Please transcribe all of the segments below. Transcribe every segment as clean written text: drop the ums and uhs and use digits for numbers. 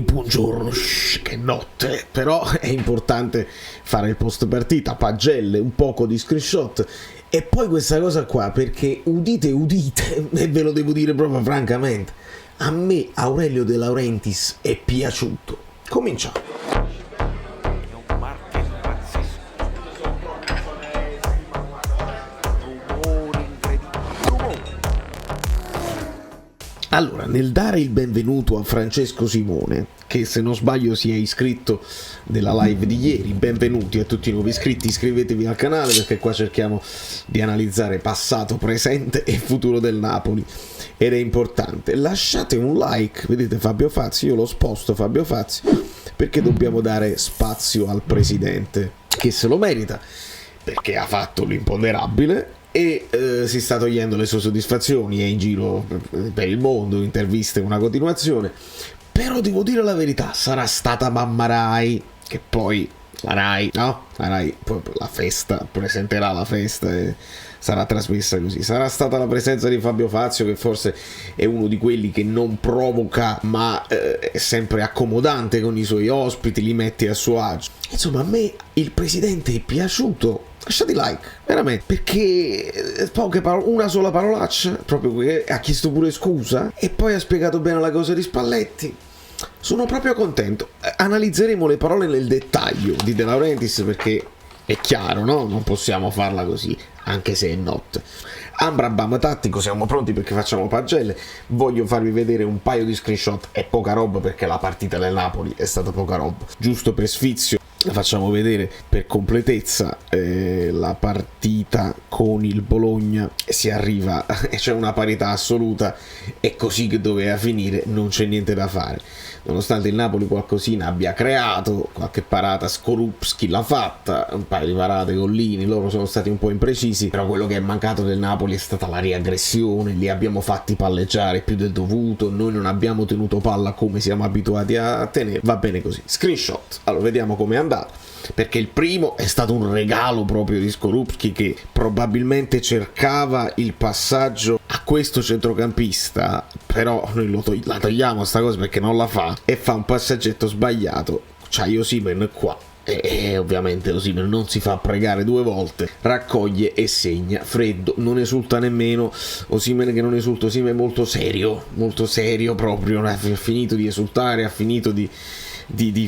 Buongiorno, che notte, però è importante fare il post partita, pagelle, un poco di screenshot e poi questa cosa qua, perché udite, e ve lo devo dire proprio francamente, a me Aurelio De Laurentiis è piaciuto. Cominciamo. Allora, nel dare il benvenuto a Francesco Simone, che se non sbaglio si è iscritto nella live di ieri, benvenuti a tutti i nuovi iscritti, iscrivetevi al canale perché qua cerchiamo di analizzare passato, presente e futuro del Napoli ed è importante. Lasciate un like, vedete Fabio Fazzi, io lo sposto Fabio Fazzi perché dobbiamo dare spazio al presidente che se lo merita perché ha fatto l'imponderabile e si sta togliendo le sue soddisfazioni, è in giro per il mondo, interviste, una continuazione. Però devo dire la verità, sarà stata Mamma Rai, che poi la Rai, no? La Rai la festa, presenterà la festa e sarà trasmessa così. Sarà stata la presenza di Fabio Fazio, che forse è uno di quelli che non provoca ma è sempre accomodante con i suoi ospiti, li mette a suo agio. Insomma, a me il presidente è piaciuto. Lasciate like, veramente, perché una sola parolaccia, proprio che ha chiesto pure scusa e poi ha spiegato bene la cosa di Spalletti. Sono proprio contento. Analizzeremo le parole nel dettaglio di De Laurentiis perché è chiaro, no? Non possiamo farla così, anche se è notte. Ambrabam tattico, siamo pronti perché facciamo pagelle. Voglio farvi vedere un paio di screenshot, è poca roba perché la partita del Napoli è stata poca roba. Giusto per sfizio la facciamo vedere per completezza, la partita con il Bologna, si arriva, c'è una parità assoluta, è così che doveva finire, non c'è niente da fare. Nonostante il Napoli qualcosina abbia creato, qualche parata Skorupski l'ha fatta, un paio di parate Gollini, loro sono stati un po' imprecisi, però quello che è mancato del Napoli è stata la riaggressione, li abbiamo fatti palleggiare più del dovuto, noi non abbiamo tenuto palla come siamo abituati a tenere, va bene così. Screenshot, allora vediamo come è andato, perché il primo è stato un regalo proprio di Skorupski che probabilmente cercava il passaggio a questo centrocampista, però noi la togliamo sta cosa perché non la fa e fa un passaggetto sbagliato, c'hai Osimhen qua e ovviamente Osimhen non si fa pregare due volte, raccoglie e segna freddo, non esulta nemmeno. Osimhen che non esulta, Osimhen è molto serio proprio, ha finito di esultare, ha finito di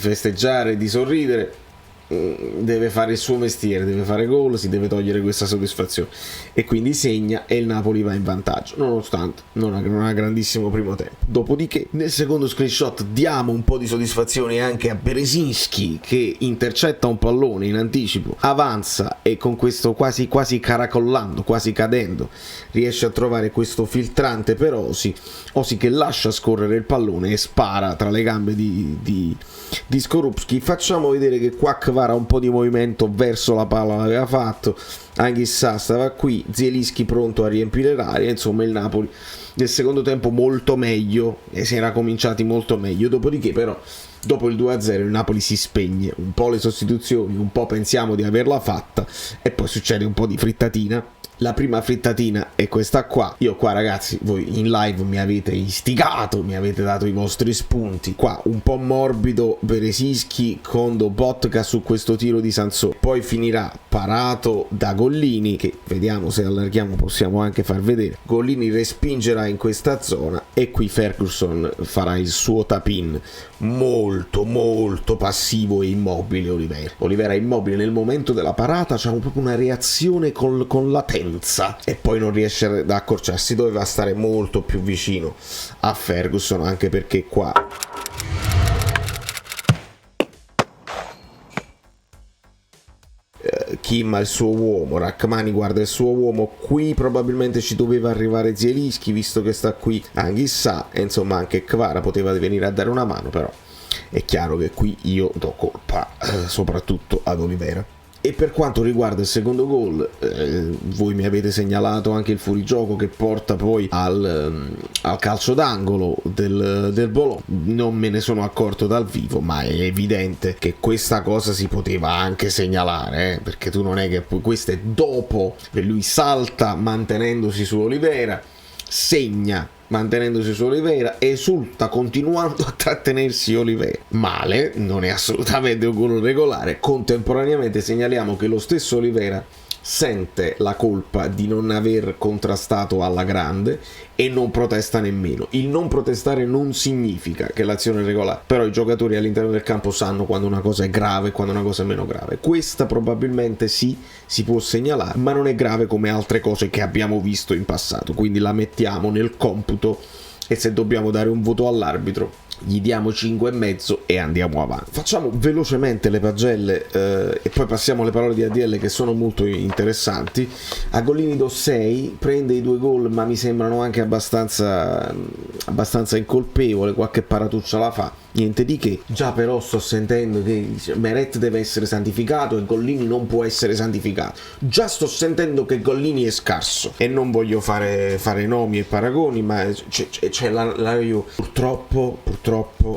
festeggiare, di sorridere, deve fare il suo mestiere, deve fare gol, si deve togliere questa soddisfazione e quindi segna e il Napoli va in vantaggio nonostante non ha grandissimo primo tempo. Dopodiché nel secondo screenshot diamo un po' di soddisfazione anche a Berezinski che intercetta un pallone in anticipo, avanza e con questo quasi caracollando, quasi cadendo, riesce a trovare questo filtrante per Osi che lascia scorrere il pallone e spara tra le gambe di Skorupski. Facciamo vedere che qua Kvara un po' di movimento verso la palla l'aveva fatto, Anghissà stava qui, Zielinski pronto a riempire l'area, insomma il Napoli nel secondo tempo molto meglio e si era cominciati molto meglio. Dopodiché però dopo il 2-0 il Napoli si spegne, un po' le sostituzioni, un po' pensiamo di averla fatta e poi succede un po' di frittatina. La prima frittatina è questa qua. Io qua ragazzi, voi in live mi avete istigato, mi avete dato i vostri spunti. Qua un po' morbido Berezinski con Lobotka su questo tiro di Sansone. Poi finirà parato da Gollini, che vediamo se allarghiamo possiamo anche far vedere. Gollini respingerà in questa zona e qui Ferguson farà il suo tap-in. Molto passivo e immobile Olivera è immobile nel momento della parata, c'ha proprio una reazione con latenza e poi non riesce ad accorciarsi, doveva stare molto più vicino a Ferguson, anche perché qua Kim ha il suo uomo, Rachmani guarda il suo uomo, qui probabilmente ci doveva arrivare Zielinski visto che sta qui Anghissà e insomma anche Kvara poteva venire a dare una mano, però è chiaro che qui io do colpa soprattutto ad Olivera. E per quanto riguarda il secondo gol, voi mi avete segnalato anche il fuorigioco che porta poi al calcio d'angolo del Bologna. Non me ne sono accorto dal vivo, ma è evidente che questa cosa si poteva anche segnalare, perché tu non è che questo è dopo che lui salta mantenendosi su Olivera, segna mantenendosi su Oliveira, esulta continuando a trattenersi Oliveira. Male, non è assolutamente un gol regolare. Contemporaneamente segnaliamo che lo stesso Oliveira sente la colpa di non aver contrastato alla grande e non protesta nemmeno. Il non protestare non significa che l'azione è regolare, però i giocatori all'interno del campo sanno quando una cosa è grave e quando una cosa è meno grave. Questa probabilmente sì, si può segnalare, ma non è grave come altre cose che abbiamo visto in passato, quindi la mettiamo nel computo e se dobbiamo dare un voto all'arbitro gli diamo 5,5 e andiamo avanti. Facciamo velocemente le pagelle e poi passiamo alle parole di ADL che sono molto interessanti. A Gollini do 6, prende i 2 gol ma mi sembrano anche abbastanza incolpevole, qualche paratuccia la fa, niente di che. Già però sto sentendo che Meret deve essere santificato e Gollini non può essere santificato. Già sto sentendo che Gollini è scarso e non voglio fare nomi e paragoni, ma c'è io purtroppo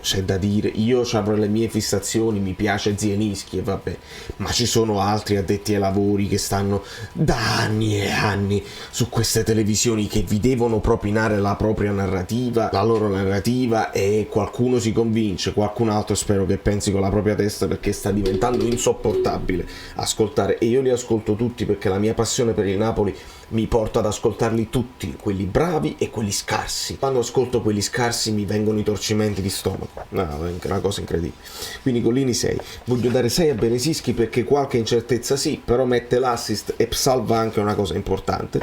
c'è da dire, io avrò le mie fissazioni, mi piace Zielinski e vabbè, ma ci sono altri addetti ai lavori che stanno da anni e anni su queste televisioni che vi devono propinare la propria narrativa, la loro narrativa, e qualcuno si convince, qualcun altro spero che pensi con la propria testa, perché sta diventando insopportabile ascoltare, e io li ascolto tutti perché la mia passione per il Napoli mi porta ad ascoltarli tutti, quelli bravi e quelli scarsi. Quando ascolto quelli scarsi mi vengono i torcimenti di stomaco, no, è una cosa incredibile. Quindi Gollini 6, voglio dare 6 a Beresischi perché qualche incertezza sì, però mette l'assist e salva anche una cosa importante.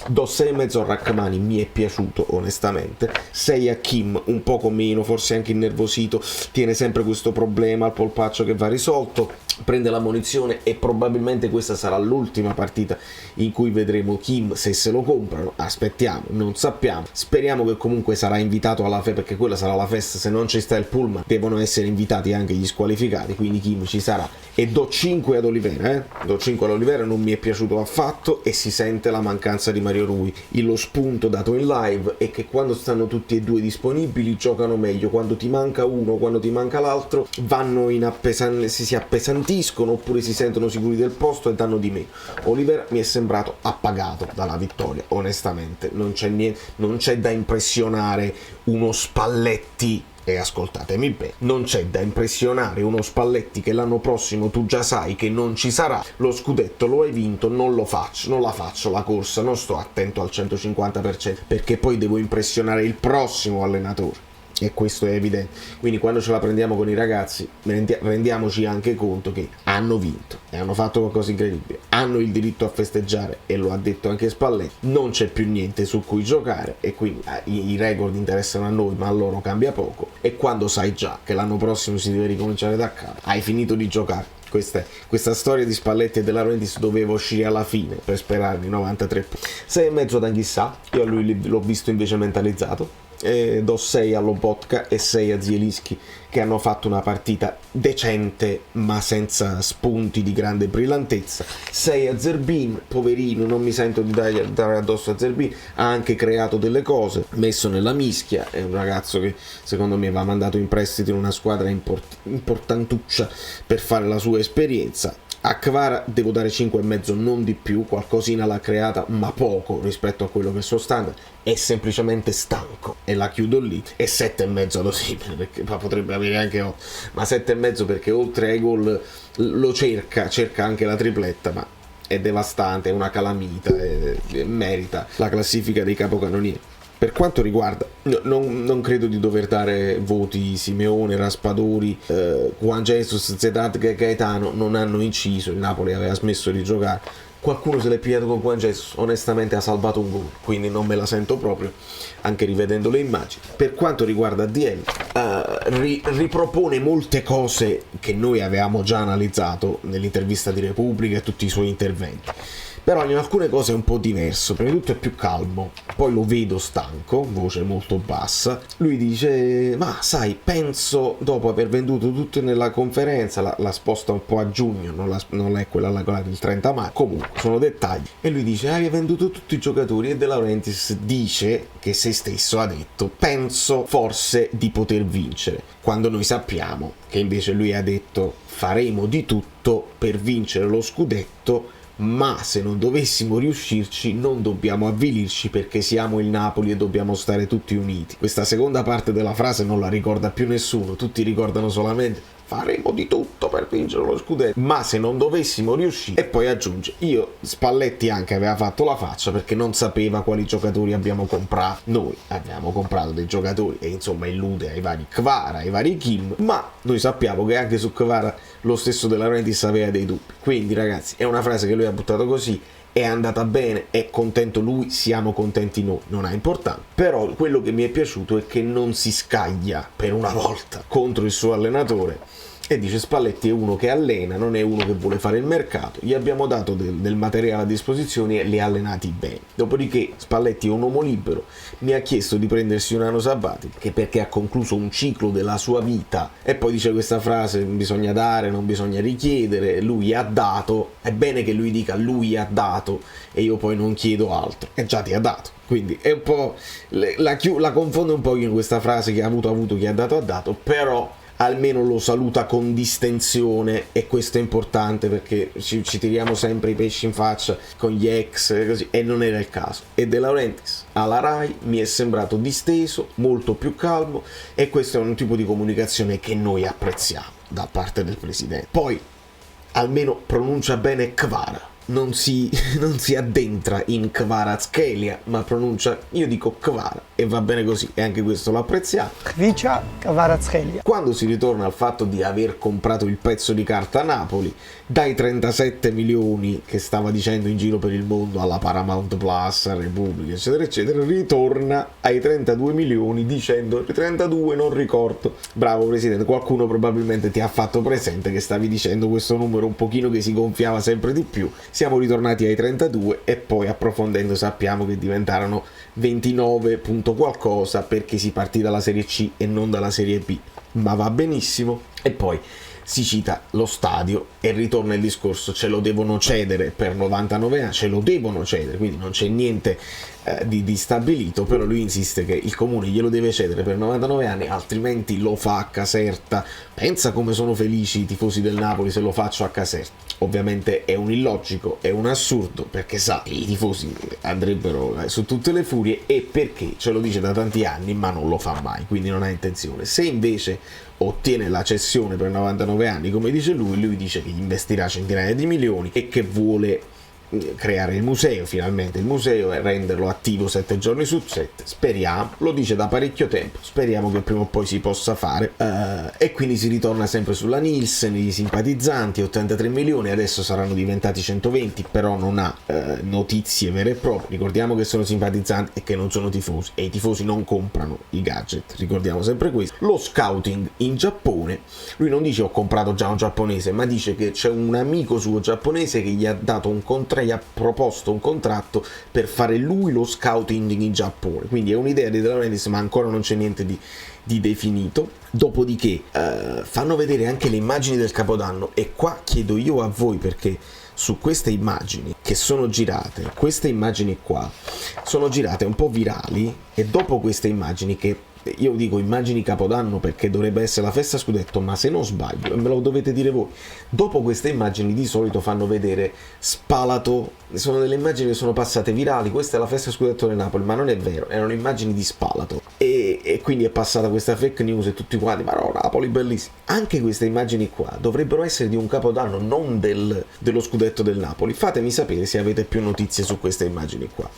Do 6,5 a Rachmani, mi è piaciuto onestamente. 6 a Kim, un poco meno, forse anche innervosito, tiene sempre questo problema al polpaccio che va risolto, prende la munizione e probabilmente questa sarà l'ultima partita in cui vedremo Kim, se se lo comprano, aspettiamo, non sappiamo, speriamo che comunque sarà invitato alla festa, perché quella sarà la festa, se non ci sta il pullman devono essere invitati anche gli squalificati, quindi Kim ci sarà. E do 5 ad Oliveira, do 5 all'Oliveira, non mi è piaciuto affatto e si sente la mancanza di Mario Rui. Lo spunto dato in live è che quando stanno tutti e due disponibili giocano meglio, quando ti manca uno, quando ti manca l'altro vanno si appesantiscono oppure si sentono sicuri del posto e danno di meno. Oliveira mi è sembrato appagato dalla vittoria, onestamente non c'è da impressionare uno Spalletti, e ascoltatemi bene, non c'è da impressionare uno Spalletti che l'anno prossimo tu già sai che non ci sarà, lo scudetto lo hai vinto, non la faccio la corsa, non sto attento al 150% perché poi devo impressionare il prossimo allenatore. E questo è evidente, quindi quando ce la prendiamo con i ragazzi rendiamoci anche conto che hanno vinto e hanno fatto qualcosa di incredibile, hanno il diritto a festeggiare e lo ha detto anche Spalletti, non c'è più niente su cui giocare e quindi i record interessano a noi ma a loro cambia poco, e quando sai già che l'anno prossimo si deve ricominciare da capo hai finito di giocare. Questa storia di Spalletti e della Laurentiis doveva uscire alla fine per sperarmi 93 punti. 6,5 ad Anghissà, io a lui l'ho visto invece mentalizzato. Do 6 a Lobotka e 6 a Zielinski, che hanno fatto una partita decente ma senza spunti di grande brillantezza. 6 a Zerbin, poverino, non mi sento di dare addosso a Zerbin, ha anche creato delle cose, messo nella mischia, è un ragazzo che secondo me va mandato in prestito in una squadra importantuccia per fare la sua esperienza. A Kvara devo dare 5,5, non di più, qualcosina l'ha creata ma poco rispetto a quello che è il suo standard, è semplicemente stanco e la chiudo lì. E 7,5 ad Osimhen, perché potrebbe avere anche 8, ma 7,5 perché oltre ai gol lo cerca anche la tripletta, ma è devastante, è una calamita e merita la classifica dei capocannonieri. Per quanto riguarda, non credo di dover dare voti. Simeone, Raspadori, Juan Jesus, Zedat e Gaetano non hanno inciso, il Napoli aveva smesso di giocare, qualcuno se l'è pigliato con Juan Jesus, onestamente ha salvato un gol, quindi non me la sento proprio, anche rivedendo le immagini. Per quanto riguarda DL, ripropone molte cose che noi avevamo già analizzato nell'intervista di Repubblica e tutti i suoi interventi, però in alcune cose è un po' diverso. Prima di tutto è più calmo, poi lo vedo stanco, voce molto bassa. Lui dice, ma sai, penso dopo aver venduto tutto nella conferenza, la sposta un po' a giugno, non è quella del 30 maggio, comunque sono dettagli, e lui dice, hai venduto tutti i giocatori, e De Laurentiis dice che se stesso ha detto, penso forse di poter vincere, quando noi sappiamo che invece lui ha detto, faremo di tutto per vincere lo scudetto, ma se non dovessimo riuscirci non dobbiamo avvilirci perché siamo il Napoli e dobbiamo stare tutti uniti. Questa seconda parte della frase non la ricorda più nessuno, tutti ricordano solamente faremo di tutto per vincere lo scudetto, ma se non dovessimo riuscire. E poi aggiunge, Spalletti anche aveva fatto la faccia perché non sapeva quali giocatori abbiamo comprato. Noi abbiamo comprato dei giocatori e insomma illude ai vari Kvara, ai vari Kim, ma noi sappiamo che anche su Kvara lo stesso De Laurentiis aveva dei dubbi. Quindi ragazzi, è una frase che lui ha buttato così, è andata bene, è contento lui, siamo contenti noi, non ha importanza. Però quello che mi è piaciuto è che non si scaglia per una volta contro il suo allenatore e dice Spalletti è uno che allena, non è uno che vuole fare il mercato, gli abbiamo dato del materiale a disposizione e li ha allenati bene. Dopodiché Spalletti è un uomo libero, mi ha chiesto di prendersi un anno sabbatico che perché ha concluso un ciclo della sua vita, e poi dice questa frase, bisogna dare, non bisogna richiedere, lui ha dato, è bene che lui dica lui ha dato e io poi non chiedo altro, e già ti ha dato. Quindi è un po' la confondo un po' in questa frase che ha avuto, chi ha dato, però almeno lo saluta con distensione e questo è importante perché ci tiriamo sempre i pesci in faccia con gli ex così, e non era il caso. E De Laurentiis alla Rai mi è sembrato disteso, molto più calmo, e questo è un tipo di comunicazione che noi apprezziamo da parte del presidente. Poi almeno pronuncia bene Kvara, non si addentra in Kvaratskhelia, ma pronuncia, io dico Kvara e va bene così, e anche questo lo apprezziamo. Khvicha Kvaratskhelia. Quando si ritorna al fatto di aver comprato il pezzo di carta a Napoli, dai 37 milioni che stava dicendo in giro per il mondo alla Paramount Plus, a Repubblica, eccetera eccetera, ritorna ai 32 milioni dicendo 32 non ricordo. Bravo presidente, qualcuno probabilmente ti ha fatto presente che stavi dicendo questo numero un pochino che si gonfiava sempre di più. Siamo ritornati ai 32 e poi approfondendo sappiamo che diventarono 29 punto qualcosa perché si partì dalla Serie C e non dalla Serie B, ma va benissimo. E poi si cita lo stadio e ritorna il discorso, ce lo devono cedere per 99 anni, ce lo devono cedere, quindi non c'è niente di stabilito, però lui insiste che il comune glielo deve cedere per 99 anni, altrimenti lo fa a Caserta. Pensa come sono felici i tifosi del Napoli se lo faccio a Caserta. Ovviamente è un illogico, è un assurdo, perché sa, i tifosi andrebbero su tutte le furie, e perché ce lo dice da tanti anni ma non lo fa mai, quindi non ha intenzione. Se invece ottiene la cessione per 99 anni come dice lui dice che investirà centinaia di milioni e che vuole creare il museo, finalmente il museo, e renderlo attivo 7 giorni su 7. Speriamo, lo dice da parecchio tempo, speriamo che prima o poi si possa fare, e quindi si ritorna sempre sulla Nielsen, i simpatizzanti 83 milioni, adesso saranno diventati 120, però non ha notizie vere e proprie. Ricordiamo che sono simpatizzanti e che non sono tifosi, e i tifosi non comprano i gadget, ricordiamo sempre questo. Lo scouting in Giappone, lui non dice ho comprato già un giapponese, ma dice che c'è un amico suo giapponese che gli ha dato un contratto, gli ha proposto un contratto per fare lui lo scouting in Giappone, quindi è un'idea di De Laurentiis ma ancora non c'è niente di definito. Dopodiché fanno vedere anche le immagini del Capodanno, e qua chiedo io a voi, perché su queste immagini che sono girate, queste immagini qua sono girate un po' virali, e dopo queste immagini, che io dico immagini Capodanno perché dovrebbe essere la festa scudetto, ma se non sbaglio, e me lo dovete dire voi, dopo queste immagini di solito fanno vedere Spalato, sono delle immagini che sono passate virali, questa è la festa scudetto del Napoli, ma non è vero, erano immagini di Spalato, e quindi è passata questa fake news e tutti quanti, ma no, Napoli bellissimo. Anche queste immagini qua dovrebbero essere di un Capodanno, non dello scudetto del Napoli. Fatemi sapere se avete più notizie su queste immagini qua.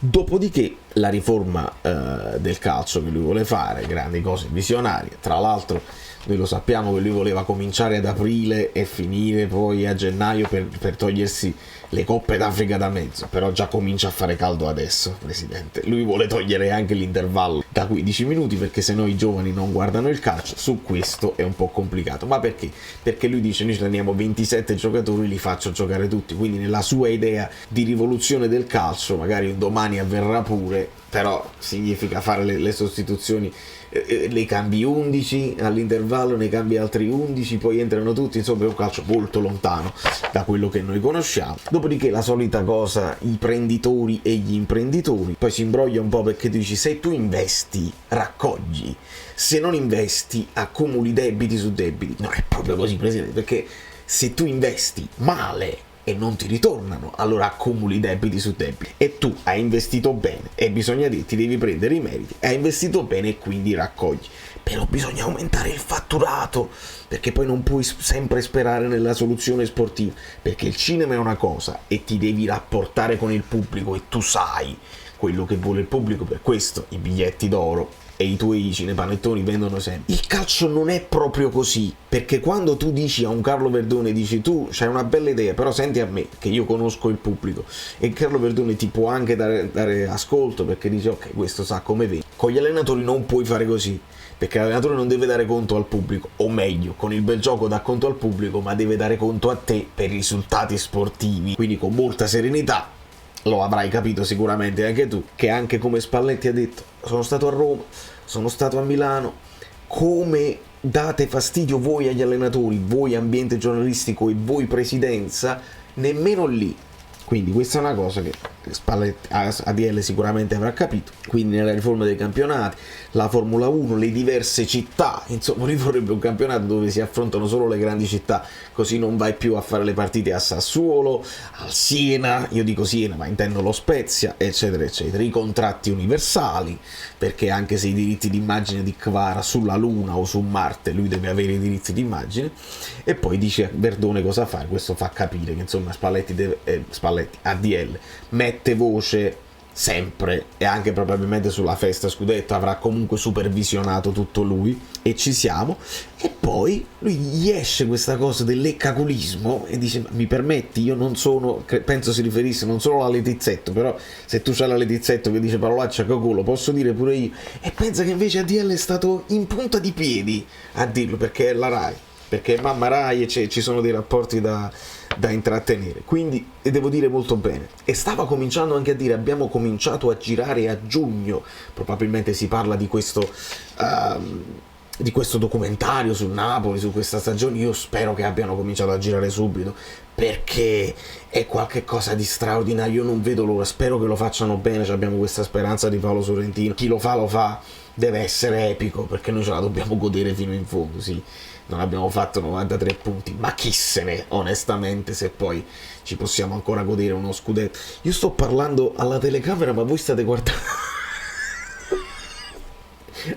Dopodiché la riforma del calcio che lui vuole fare, grandi cose visionarie, tra l'altro noi lo sappiamo che lui voleva cominciare ad aprile e finire poi a gennaio per togliersi le coppe d'Africa da mezzo, però già comincia a fare caldo adesso, presidente. Lui vuole togliere anche l'intervallo da 15 minuti perché sennò i giovani non guardano il calcio. Su questo è un po' complicato, ma perché? Perché lui dice noi teniamo 27 giocatori, li faccio giocare tutti, quindi nella sua idea di rivoluzione del calcio magari un domani avverrà pure, però significa fare le sostituzioni, le cambi 11 all'intervallo, ne cambi altri 11, poi entrano tutti, insomma è un calcio molto lontano da quello che noi conosciamo. Dopodiché la solita cosa, i prenditori e gli imprenditori, poi si imbroglia un po' perché dici se tu investi raccogli, se non investi accumuli debiti su debiti. No, è proprio così, presidente, perché se tu investi male e non ti ritornano, allora accumuli debiti su debiti. E tu hai investito bene e bisogna dirti, devi prendere i meriti, hai investito bene e quindi raccogli. Però bisogna aumentare il fatturato, perché poi non puoi sempre sperare nella soluzione sportiva, perché il cinema è una cosa e ti devi rapportare con il pubblico e tu sai quello che vuole il pubblico, per questo i biglietti d'oro e i tuoi cinepanettoni vendono sempre. Il calcio non è proprio così, perché quando tu dici a un Carlo Verdone, dici tu c'hai una bella idea, però senti a me, che io conosco il pubblico, e Carlo Verdone ti può anche dare ascolto, perché dice ok, questo sa come vedi. Con gli allenatori non puoi fare così, perché l'allenatore non deve dare conto al pubblico, o meglio, con il bel gioco dà conto al pubblico, ma deve dare conto a te per i risultati sportivi, quindi con molta serenità. Lo avrai capito sicuramente anche tu, che anche come Spalletti ha detto, sono stato a Roma, sono stato a Milano, come date fastidio voi agli allenatori, voi ambiente giornalistico e voi presidenza, nemmeno lì. Quindi questa è una cosa che Spalletti, ADL sicuramente avrà capito. Quindi nella riforma dei campionati, la Formula 1, le diverse città, insomma lui vorrebbe un campionato dove si affrontano solo le grandi città, così non vai più a fare le partite a Sassuolo, al Siena, io dico Siena ma intendo lo Spezia, eccetera eccetera. I contratti universali, perché anche se i diritti d'immagine di Kvara sulla Luna o su Marte, lui deve avere i diritti d'immagine. E poi dice a Verdone cosa fare, questo fa capire che insomma Spalletti ADL mette voce sempre, e anche probabilmente sulla festa scudetto avrà comunque supervisionato tutto lui, e ci siamo. E poi lui gli esce questa cosa del leccaculismo e dice mi permetti, io non sono, penso si riferisse non solo alla Letizzetto, però se tu c'hai la Letizzetto che dice parolaccia che culo posso dire pure io, e pensa che invece ADL è stato in punta di piedi a dirlo, perché è la Rai, perché è mamma Rai e ci sono dei rapporti da intrattenere, quindi devo dire molto bene. E stava cominciando anche a dire abbiamo cominciato a girare a giugno, probabilmente si parla di questo documentario sul Napoli, su questa stagione. Io spero che abbiano cominciato a girare subito, perché è qualche cosa di straordinario, io non vedo l'ora, spero che lo facciano bene, abbiamo questa speranza di Paolo Sorrentino, chi lo fa, deve essere epico, perché noi ce la dobbiamo godere fino in fondo. Sì, non abbiamo fatto 93 punti, ma chi se ne, onestamente, se poi ci possiamo ancora godere uno scudetto. Io sto parlando alla telecamera, ma voi state guardando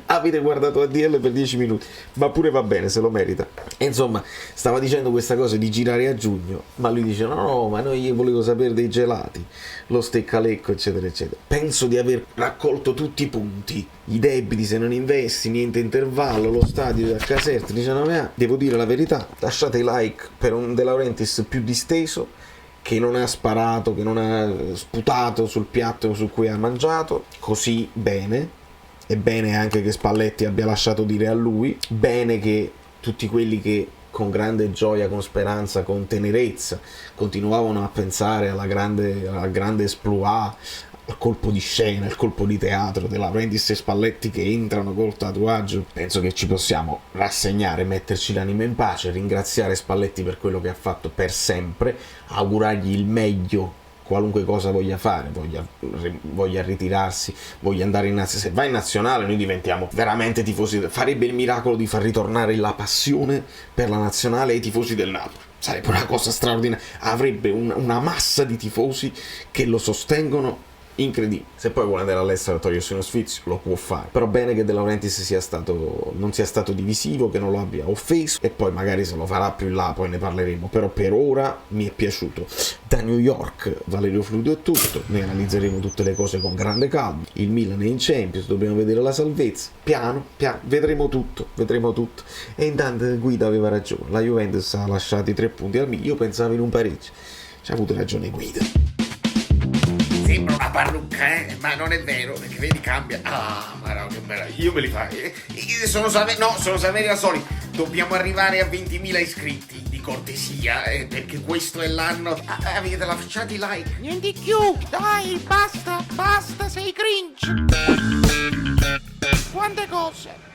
avete guardato ADL per 10 minuti, ma pure va bene, se lo merita. E insomma, stava dicendo questa cosa di girare a giugno, ma lui dice no, ma io volevo sapere dei gelati, lo steccalecco, eccetera eccetera. Penso di aver raccolto tutti i punti, i debiti se non investi, niente intervallo, lo stadio da Caserta 19 anni. Devo dire la verità, lasciate i like per un De Laurentiis più disteso, che non ha sparato, che non ha sputato sul piatto su cui ha mangiato, così bene. È bene anche che Spalletti abbia lasciato dire a lui, bene che tutti quelli che con grande gioia, con speranza, con tenerezza continuavano a pensare al grande exploit, al colpo di scena, al colpo di teatro della Laurentiis e Spalletti che entrano col tatuaggio. Penso che ci possiamo rassegnare, metterci l'anima in pace, ringraziare Spalletti per quello che ha fatto per sempre, augurargli il meglio qualunque cosa voglia fare, voglia ritirarsi, voglia andare in nazionale. Se va in nazionale noi diventiamo veramente tifosi, farebbe il miracolo di far ritornare la passione per la nazionale ai tifosi del Napoli, sarebbe una cosa straordinaria, avrebbe una massa di tifosi che lo sostengono incredibile. Se poi vuole andare all'estero a togliersi uno sfizio lo può fare, però bene che De Laurentiis non sia stato divisivo, che non lo abbia offeso, e poi magari se lo farà più in là poi ne parleremo, però per ora mi è piaciuto. Da New York Valerio Fluido è tutto, ne analizzeremo tutte le cose con grande calma. Il Milan è in Champions, dobbiamo vedere la salvezza, piano vedremo tutto. E intanto Guida aveva ragione, la Juventus ha lasciato i 3 punti al Milan, io pensavo in un pareggio, c'ha avuto ragione Guida. Sembra una parrucca, ma non è vero, perché vedi cambia. Ah, ma no, che bella, io me li fai. Sono Saveri da soli. Dobbiamo arrivare a 20.000 iscritti, di cortesia, perché questo è l'anno. Avete lasciato i like? Niente più, dai, basta, sei cringe. Quante cose.